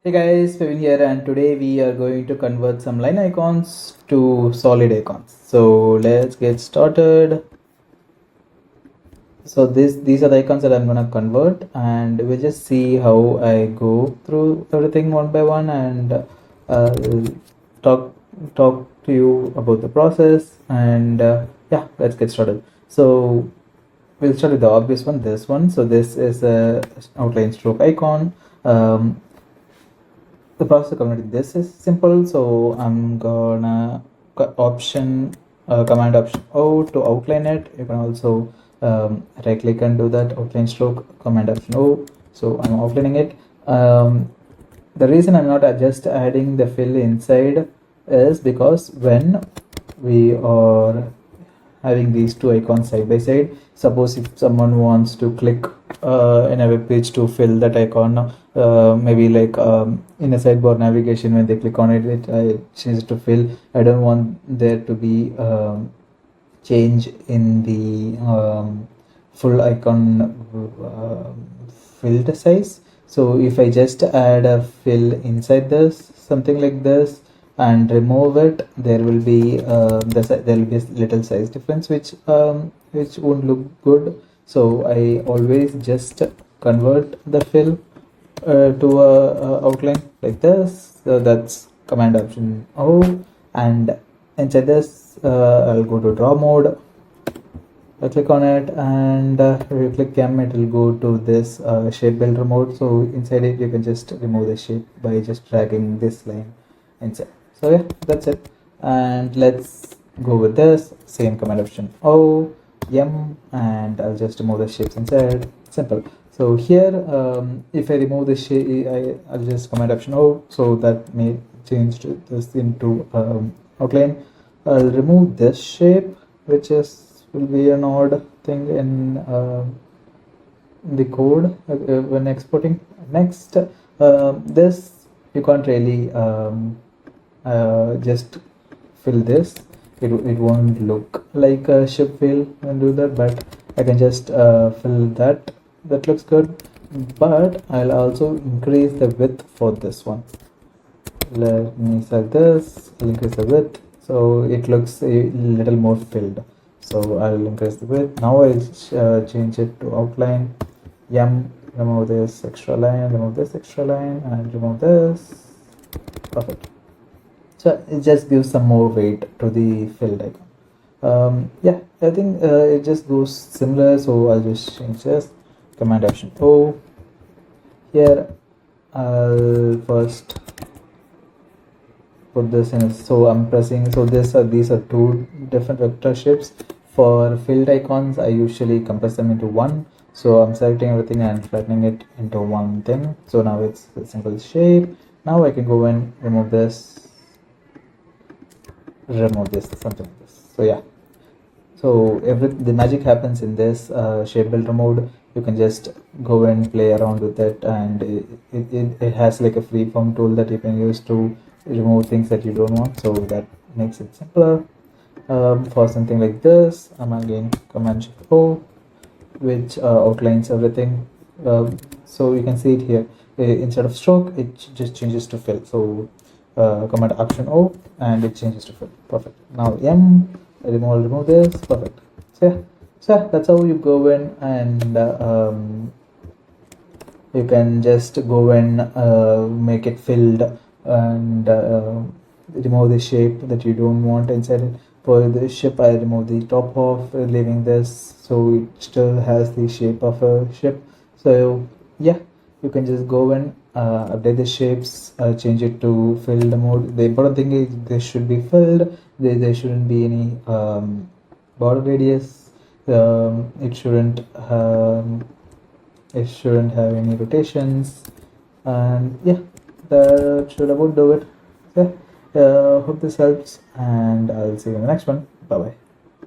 Hey guys, Pevin here, and today we are going to convert some line icons to solid icons. So let's get started. So these are the icons that I'm gonna convert, and we'll just see how I go through everything one by one, and talk talk to you about the process. And yeah, let's get started. So we'll start with the obvious one, this one. So this is a outline stroke icon. The process of converting this is simple, so I'm gonna command option O to outline it. You can also right click and do that, outline stroke, command option O. So I'm outlining it. The reason I'm not just adding the fill inside is because when we are having these two icons side by side, suppose if someone wants to click in a web page to fill that icon, maybe like in a sidebar navigation, when they click on it, it changes to fill. I don't want there to be change in the full icon filled size. So if I just add a fill inside this, something like this, and remove it, there will be there will be a little size difference which won't look good. So I always just convert the fill to a outline like this. So that's command option O, and inside this I'll go to draw mode. I click on it, and if you click M, it will go to this shape builder mode. So inside it, you can just remove the shape by just dragging this line inside. So yeah, that's it. And let's go with this same command option O, M, and I'll just remove the shapes inside. Simple. So here, if I remove the shape, I'll just command option O. So that may change this into outline. I'll remove this shape, which will be an odd thing in the code when exporting. Next, this you can't really just fill this. It won't look like a ship fill and do that, but I can just fill that. That looks good, but I'll also increase the width for this one. Let me select this, I'll increase the width so it looks a little more filled. So I'll increase the width. Now I'll change it to outline. M, remove this extra line, remove this extra line, and remove this. Perfect. So it just gives some more weight to the filled icon. Yeah, I think it just goes similar. So I'll just change this. Command option O. Here I'll first put this in. So I'm pressing. So these are two different vector shapes. For filled icons, I usually compress them into one. So I'm selecting everything and flattening it into one thing. So now it's a single shape. Now I can go and remove this, something like this. So yeah. So the magic happens in this shape builder mode. You can just go and play around with it, and it has like a freeform tool that you can use to remove things that you don't want. So that makes it simpler. For something like this, I'm again command shift O, which outlines everything. So you can see it here. Instead of stroke, it just changes to fill. So command option O, and it changes to fill. Perfect. Now M, remove this. Perfect. So yeah, that's how you go in, and you can just go and make it filled, and remove the shape that you don't want inside it. For the ship, I remove the top off, leaving this so it still has the shape of a ship. So yeah, you can just go and update the shapes, change it to filled mode. The important thing is they should be filled. There shouldn't be any border radius. It shouldn't have any rotations, and yeah, that should about do it. Yeah. Hope this helps, and I'll see you in the next one. Bye bye.